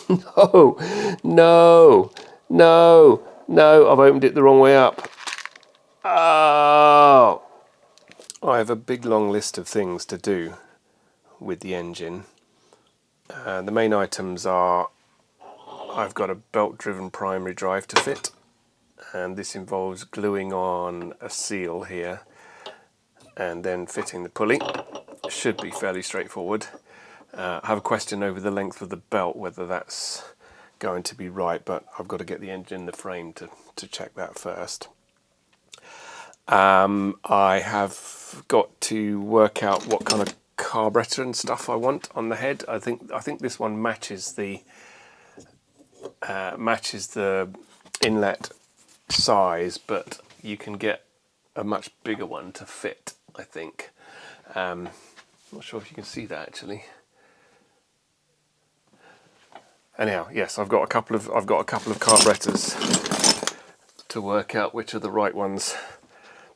No, no, no, no, I've opened it the wrong way up. Oh, I have a big long list of things to do with the engine. The main items are, I've got a belt-driven primary drive to fit, and this involves gluing on a seal here and then fitting the pulley. Should be fairly straightforward. I have a question over the length of the belt, whether that's going to be right, but I've got to get the engine in the frame to check that first. I have got to work out what kind of carburetor and stuff I want on the head. I think this one matches the inlet size, but you can get a much bigger one to fit, I think. I'm not sure if you can see that actually. Anyhow, yes, I've got a couple of carburetors to work out which are the right ones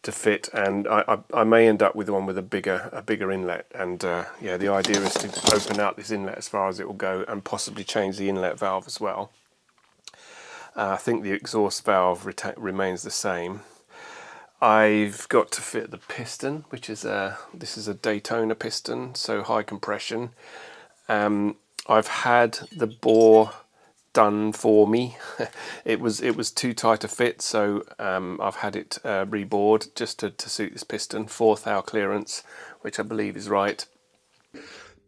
to fit, and I may end up with one with a bigger inlet. And yeah, the idea is to open out this inlet as far as it will go, and possibly change the inlet valve as well. I think the exhaust valve remains the same. I've got to fit the piston, which is this is a Daytona piston, so high compression. I've had the bore done for me. It was too tight a fit, so I've had it rebored just to suit this piston. 4 thou clearance, which I believe is right.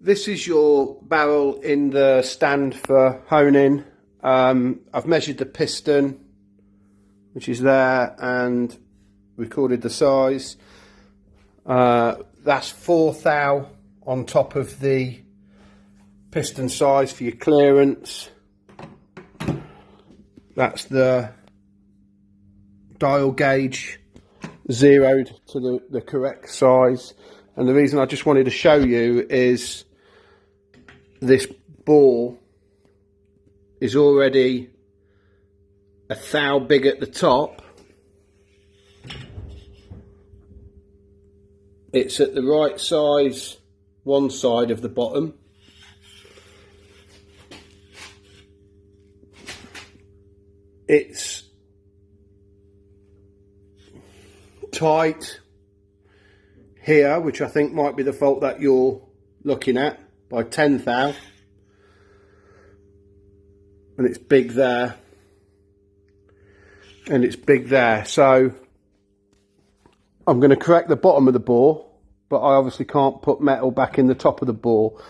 This is your barrel in the stand for honing. I've measured the piston, which is there, and recorded the size. That's 4 thou on top of the piston size for your clearance. That's the dial gauge zeroed to the correct size. And the reason I just wanted to show you is this bore is already 1 thou big at the top. It's at the right size one side of the bottom. It's tight here, which I think might be the fault that you're looking at, by 10 thou. And it's big there. And it's big there. So I'm going to correct the bottom of the bore, but I obviously can't put metal back in the top of the bore.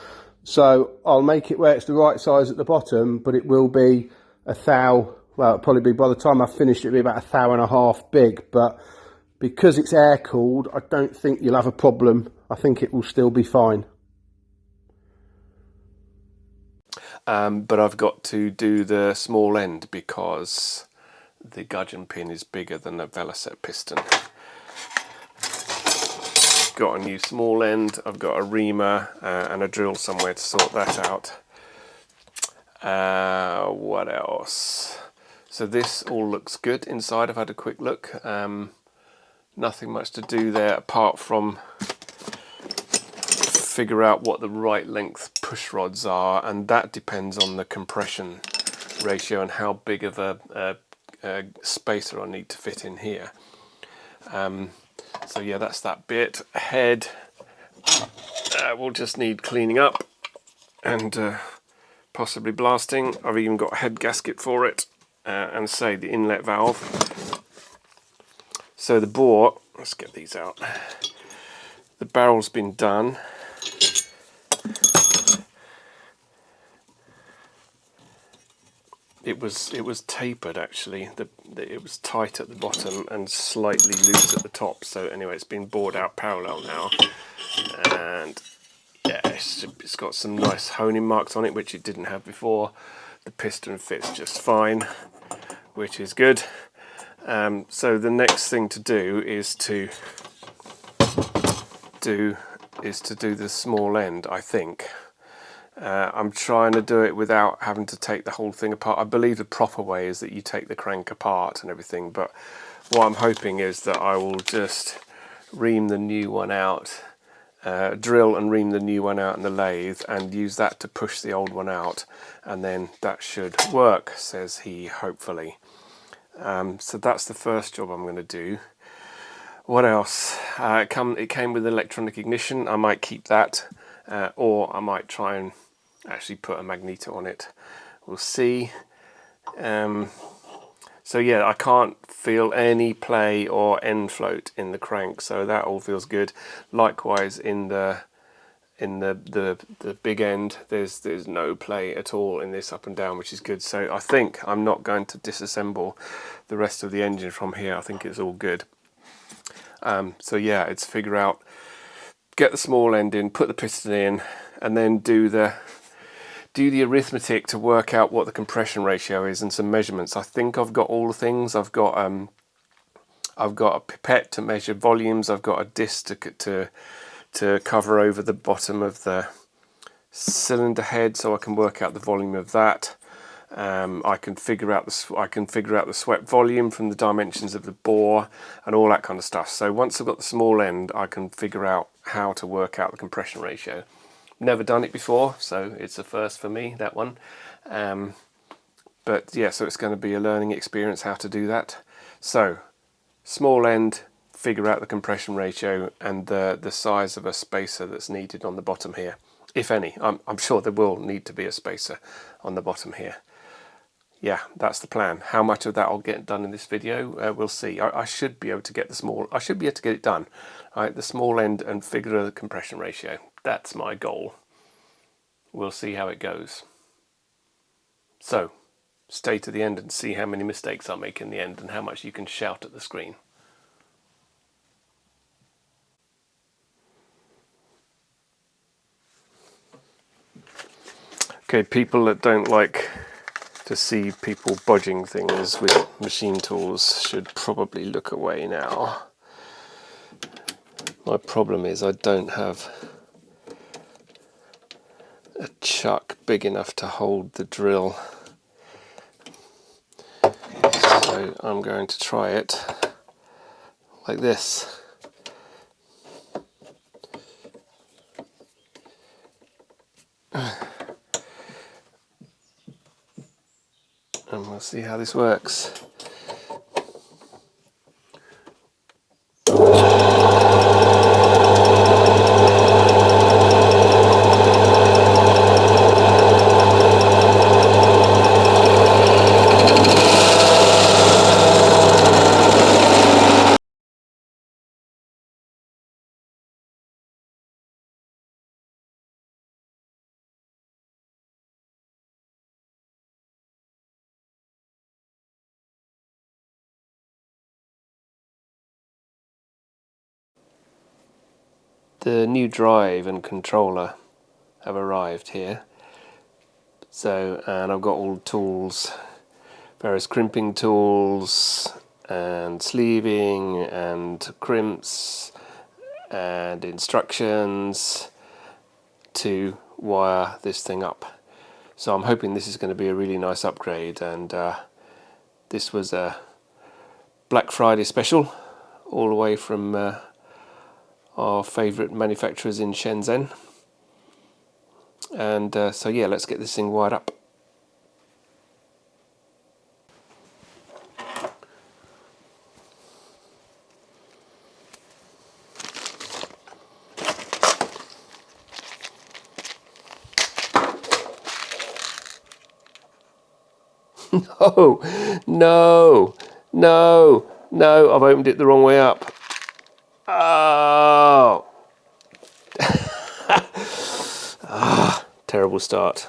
So I'll make it where it's the right size at the bottom, but it will be 1 thou. Well, it'll probably be, by the time I've finished, it'll be about 1.5 thou big. But because it's air cooled, I don't think you'll have a problem. I think it will still be fine. But I've got to do the small end because the gudgeon pin is bigger than the Velocette piston. Got a new small end. I've got a reamer and a drill somewhere to sort that out. What else? So this all looks good inside. I've had a quick look. Nothing much to do there apart from figure out what the right length push rods are, and that depends on the compression ratio and how big of a spacer I need to fit in here. So yeah, that's that bit. Head will just need cleaning up and possibly blasting. I've even got a head gasket for it, and say the inlet valve. So the bore, let's get these out. The barrel's been done. It was tapered actually. It was tight at the bottom and slightly loose at the top. So anyway, it's been bored out parallel now, and yeah, it's got some nice honing marks on it, which it didn't have before. The piston fits just fine, which is good. So the next thing to do is to do the small end, I think. I'm trying to do it without having to take the whole thing apart. I believe the proper way is that you take the crank apart and everything, but what I'm hoping is that I will just ream the new one out drill and ream the new one out in the lathe and use that to push the old one out, and then that should work, says he, hopefully. So that's the first job I'm going to do. What else? It came with electronic ignition. I might keep that, or I might try and actually put a magneto on it. We'll see. So yeah, I can't feel any play or end float in the crank, so that all feels good. Likewise in the big end, there's no play at all in this up and down, which is good. So I think I'm not going to disassemble the rest of the engine from here. I think it's all good. So yeah, it's figure out, get the small end in, put the piston in, and then do the arithmetic to work out what the compression ratio is and some measurements. I think I've got all the things. I've got a pipette to measure volumes. I've got a disc to cover over the bottom of the cylinder head, so I can work out the volume of that. I can figure out the swept volume from the dimensions of the bore and all that kind of stuff. So once I've got the small end, I can figure out how to work out the compression ratio. Never done it before, so it's a first for me, that one. But yeah, so it's going to be a learning experience how to do that. So small end, figure out the compression ratio and the size of a spacer that's needed on the bottom here, if any. I'm sure there will need to be a spacer on the bottom here. Yeah, that's the plan. How much of that I'll get done in this video, we'll see. I should be able to get I should be able to get it done. Right, the small end and figure out the compression ratio. That's my goal. We'll see how it goes. So, stay to the end and see how many mistakes I'll make in the end and how much you can shout at the screen. Okay, people that don't like to see people bodging things with machine tools should probably look away now. My problem is I don't have a chuck big enough to hold the drill, so I'm going to try it like this. And we'll see how this works. The new drive and controller have arrived here. So, and I've got all the tools, various crimping tools and sleeving and crimps and instructions to wire this thing up. So I'm hoping this is going to be a really nice upgrade, and this was a Black Friday special all the way from our favourite manufacturers in Shenzhen. And so yeah, let's get this thing wired up. No, no, no, no, I've opened it the wrong way up. Oh! Terrible start.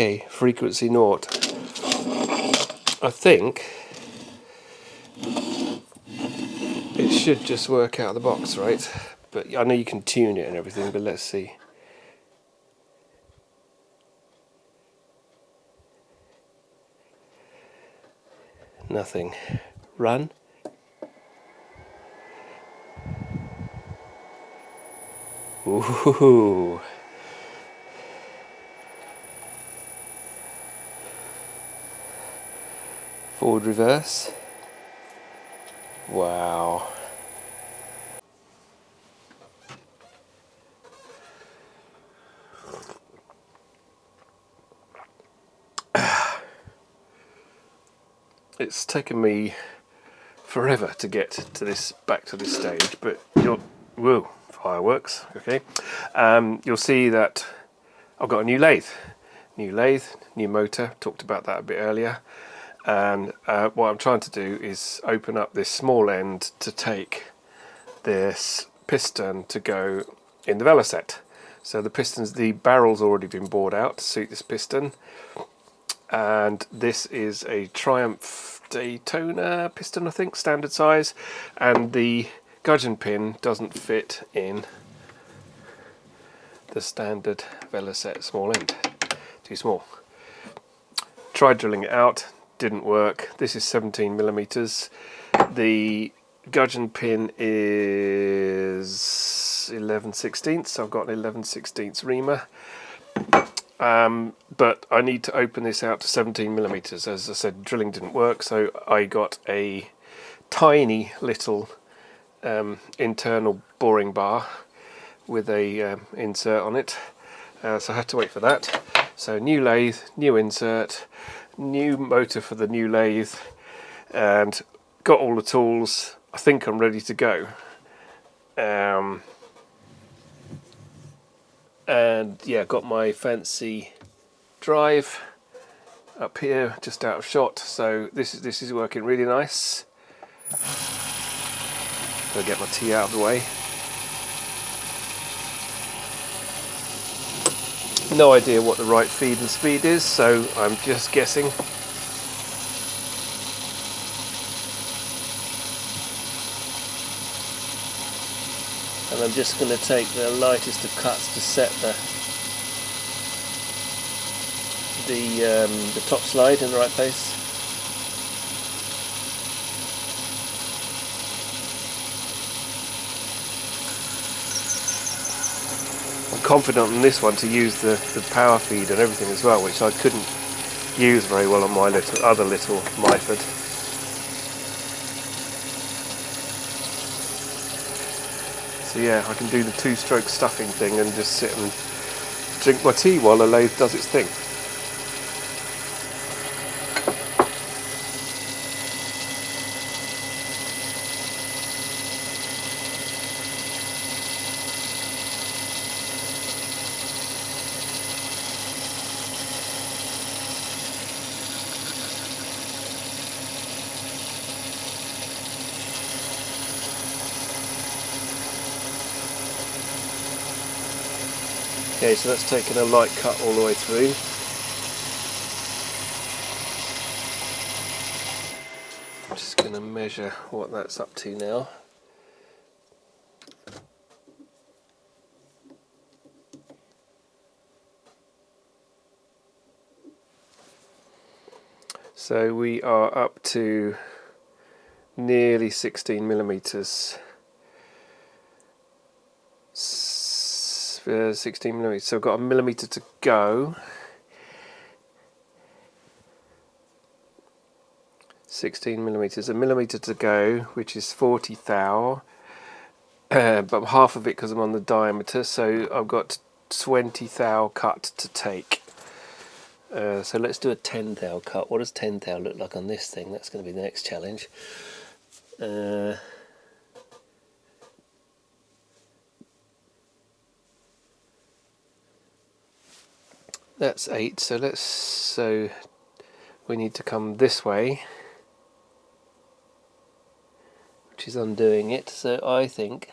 Okay, frequency naught. I think it should just work out of the box, right? But I know you can tune it and everything, but let's see. Nothing. Run. Ooh. Forward reverse. Wow. It's taken me forever to get to this, back to this stage, but whoa, fireworks. Okay, you'll see that I've got a new lathe, new motor. Talked about that a bit earlier, and what I'm trying to do is open up this small end to take this piston to go in the Velocette. So the barrel's already been bored out to suit this piston, and this is a Triumph Daytona piston, I think, standard size, and the gudgeon pin doesn't fit in the standard Velocette small end. Too small. Tried drilling it out, didn't work. This is 17mm. The gudgeon pin is 11/16, so I've got an 11/16 reamer. But I need to open this out to 17mm. As I said, drilling didn't work, so I got a tiny little internal boring bar with a insert on it. So I had to wait for that. So new lathe, new insert, new motor for the new lathe, and got all the tools. I think I'm ready to go. And yeah, got my fancy drive up here just out of shot, so this is working really nice. Gotta get my tea out of the way. No idea what the right feed and speed is, so I'm just guessing. And I'm just going to take the lightest of cuts to set the top slide in the right place. I'm confident on this one to use the power feed and everything as well, which I couldn't use very well on my other little Myford. So yeah, I can do the two-stroke stuffing thing and just sit and drink my tea while the lathe does its thing. Okay, so that's taken a light cut all the way through. I'm just going to measure what that's up to now. So we are up to nearly 16mm. 16mm, so I've got a millimetre to go. 16mm, a millimetre to go, which is 40 thou, but half of it because I'm on the diameter, so I've got 20 thou cut to take. So let's do a 10 thou cut. What does 10 thou look like on this thing? That's going to be the next challenge. That's 8, so we need to come this way, which is undoing it, so I think,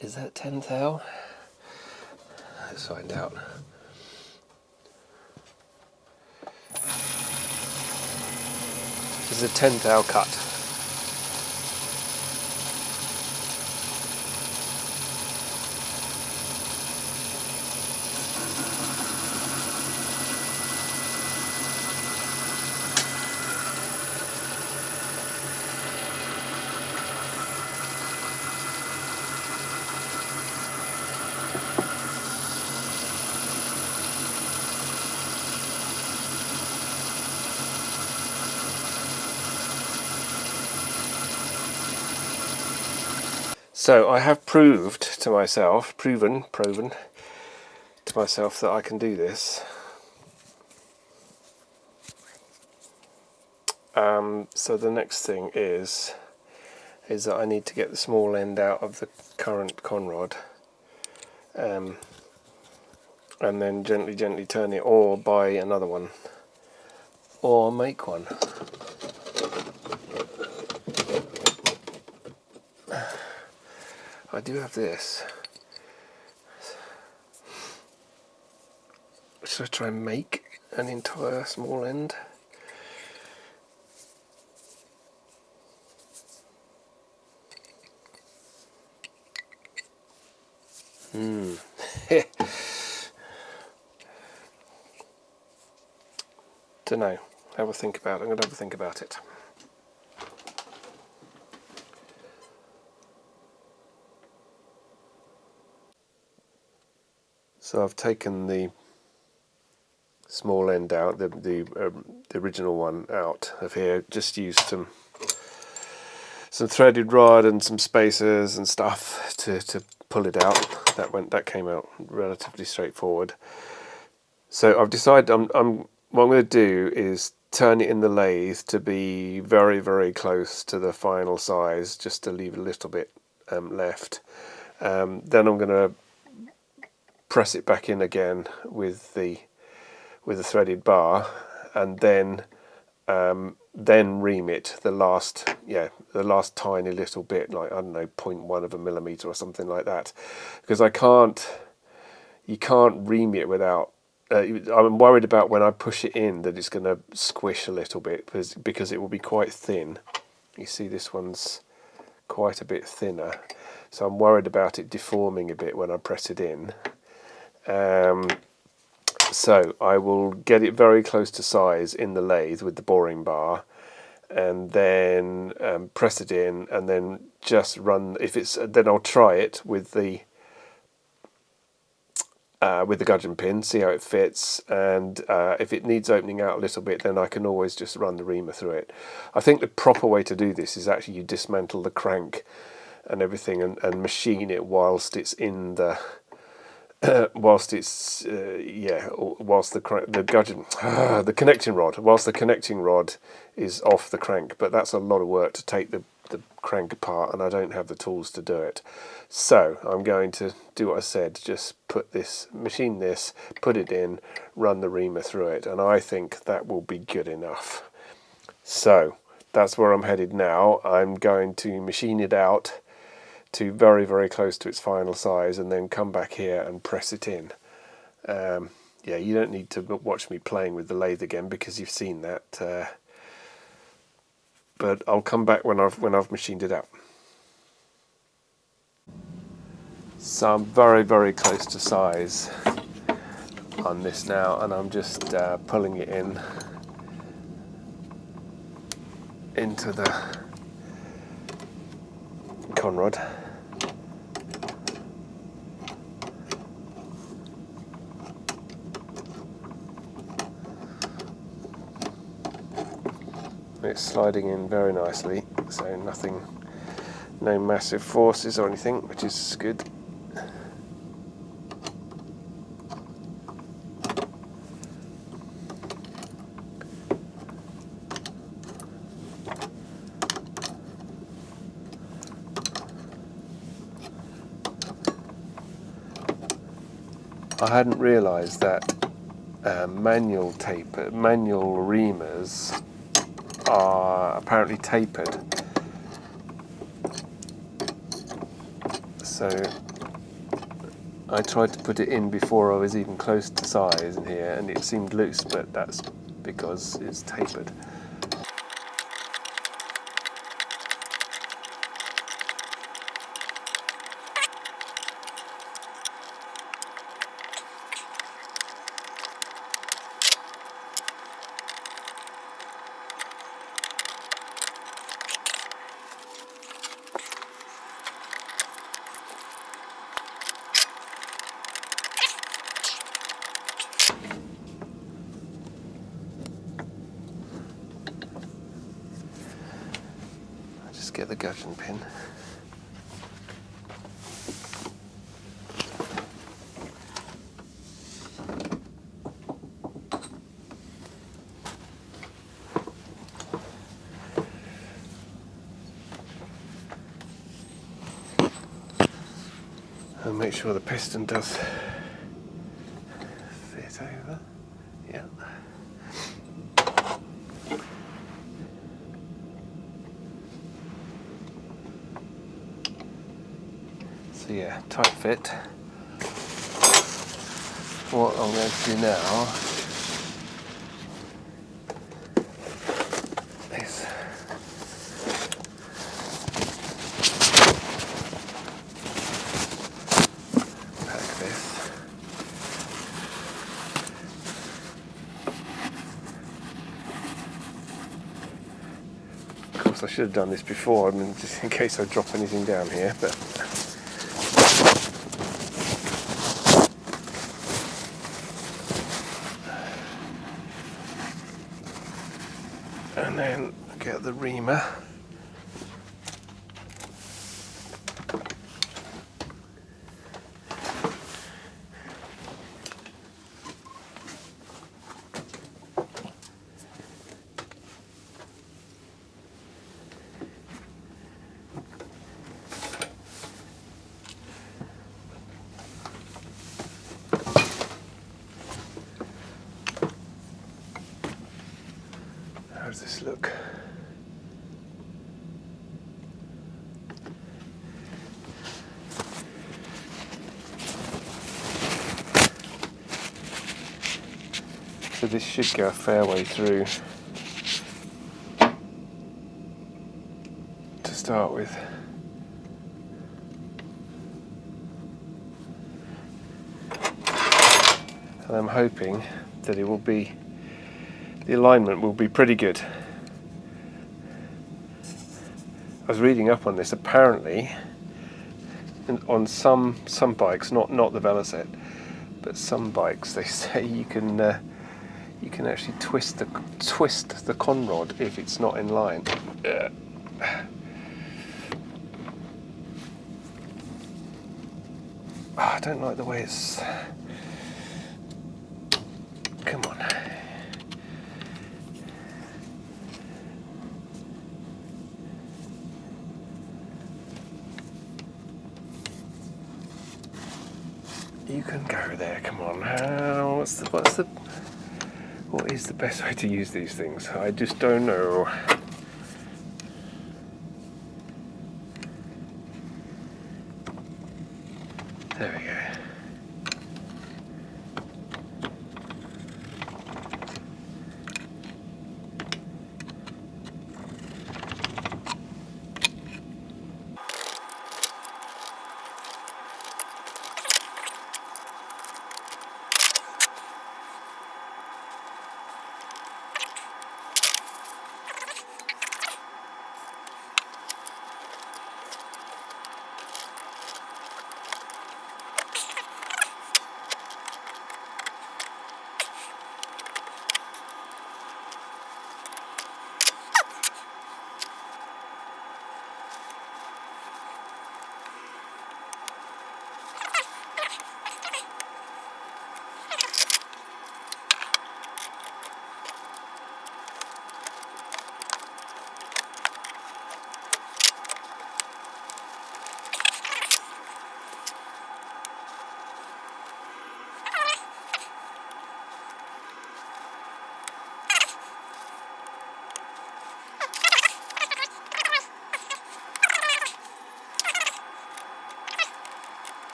is that 10 thou? Let's find out. This is a 10th cut. So I have proven to myself that I can do this. So the next thing is that I need to get the small end out of the current conrod, and then gently turn it, or buy another one, or make one. I do have this. Should I try and make an entire small end? Don't know. Have a think about it. I'm going to have a think about it. So I've taken the small end out, the original one out of here. Just used some threaded rod and some spacers and stuff to pull it out. That came out relatively straightforward. So I've decided what I'm going to do is turn it in the lathe to be very, very close to the final size, just to leave a little bit left. Then I'm going to press it back in again with the threaded bar, and then ream it the last tiny little bit, like, I don't know, 0.1 of a millimeter or something like that, because you can't ream it without. I'm worried about when I push it in that it's going to squish a little bit, because it will be quite thin. You see, this one's quite a bit thinner, so I'm worried about it deforming a bit when I press it in. So I will get it very close to size in the lathe with the boring bar, and then press it in, and then just run. Then I'll try it with the gudgeon pin, see how it fits, and if it needs opening out a little bit, then I can always just run the reamer through it. I think the proper way to do this is actually you dismantle the crank and everything, and machine it whilst it's in the whilst the connecting rod is off the crank. But that's a lot of work to take the crank apart, and I don't have the tools to do it. So I'm going to do what I said, just machine this, put it in, run the reamer through it, and I think that will be good enough. So that's where I'm headed now. I'm going to machine it out to very, very close to its final size, and then come back here and press it in. Yeah, you don't need to watch me playing with the lathe again, because you've seen that. But I'll come back when I've machined it out. So I'm very, very close to size on this now, and I'm just pulling it into the conrod. It's sliding in very nicely, so no massive forces or anything, which is good. I hadn't realised that manual reamers are apparently tapered. So I tried to put it in before I was even close to size in here, and it seemed loose, but that's because it's tapered. Just get the gudgeon pin. And make sure the piston does fit over. Yeah. So yeah, tight fit. What I'm going to do now is pack this. Of course I should have done this before, I mean, just in case I drop anything down here, but and then get the reamer. How does this look? So this should go a fair way through to start with. And I'm hoping that it will be, the alignment will be pretty good. I was reading up on this, apparently on some bikes, not the Velocette, but some bikes, they say you can actually twist the conrod if it's not in line. I don't like the way it's. Come on. You can go there. Come on. What is the best way to use these things? I just don't know. There we go.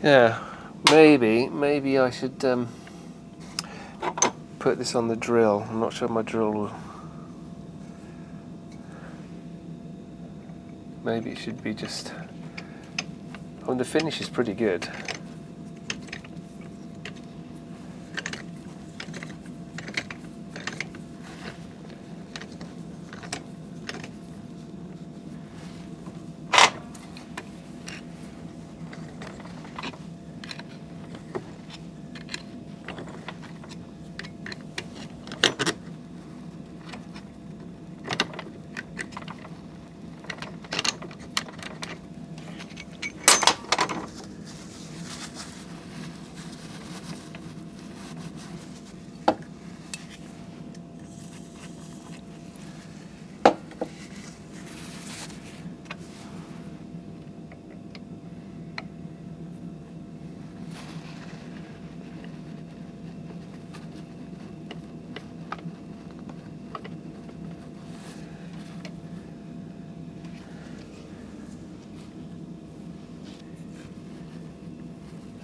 Yeah, maybe I should put this on the drill. I'm not sure my drill will. Maybe it should be just. I mean, the finish is pretty good.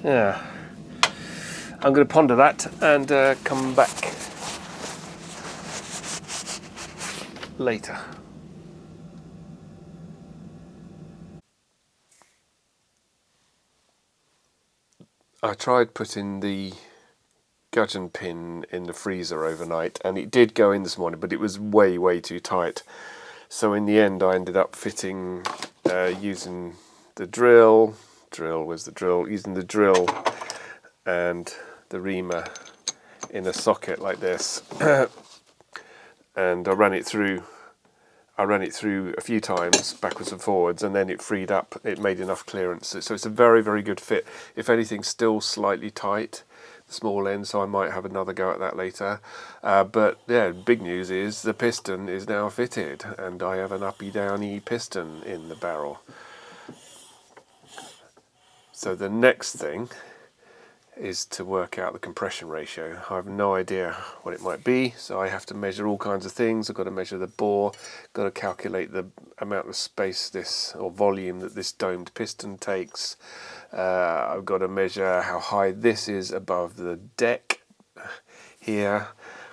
Yeah, I'm going to ponder that and come back later. I tried putting the gudgeon pin in the freezer overnight, and it did go in this morning, but it was way too tight. So in the end, I ended up fitting using the drill. Using the drill and the reamer in a socket like this, and I ran it through a few times backwards and forwards, and then it freed up. It made enough clearance, so it's a very good fit. If anything, still slightly tight, the small end, so I might have another go at that later. But yeah, big news is the piston is now fitted, and I have an uppy downy piston in the barrel. So the next thing is to work out the compression ratio. I have no idea what it might be, so I have to measure all kinds of things. I've got to measure the bore, got to calculate the amount of space or volume that this domed piston takes. I've got to measure how high this is above the deck here.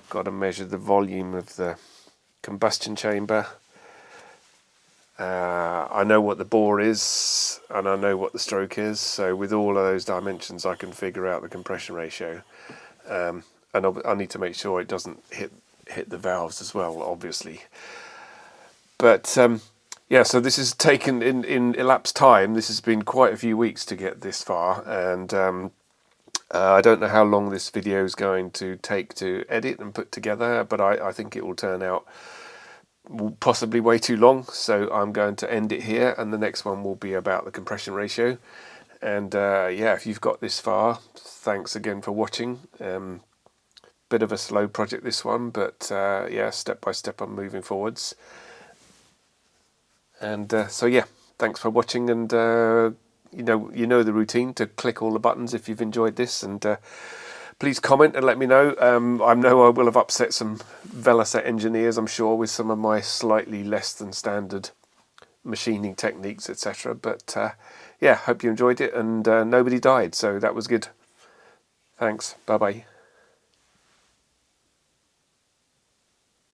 Got to measure the volume of the combustion chamber. I know what the bore is and I know what the stroke is, so with all of those dimensions I can figure out the compression ratio, and I need to make sure it doesn't hit the valves as well, obviously. But yeah, so this has taken in elapsed time. This has been quite a few weeks to get this far, and I don't know how long this video is going to take to edit and put together, but I think it will turn out possibly way too long, so I'm going to end it here, and the next one will be about the compression ratio. And yeah, if you've got this far, thanks again for watching. Bit of a slow project, this one, but yeah, step by step I'm moving forwards. And so yeah, thanks for watching, and you know the routine to click all the buttons if you've enjoyed this, and please comment and let me know. I know I will have upset some Velocette engineers, I'm sure, with some of my slightly less than standard machining techniques, etc. But yeah, hope you enjoyed it, and nobody died, so that was good. Thanks. Bye-bye.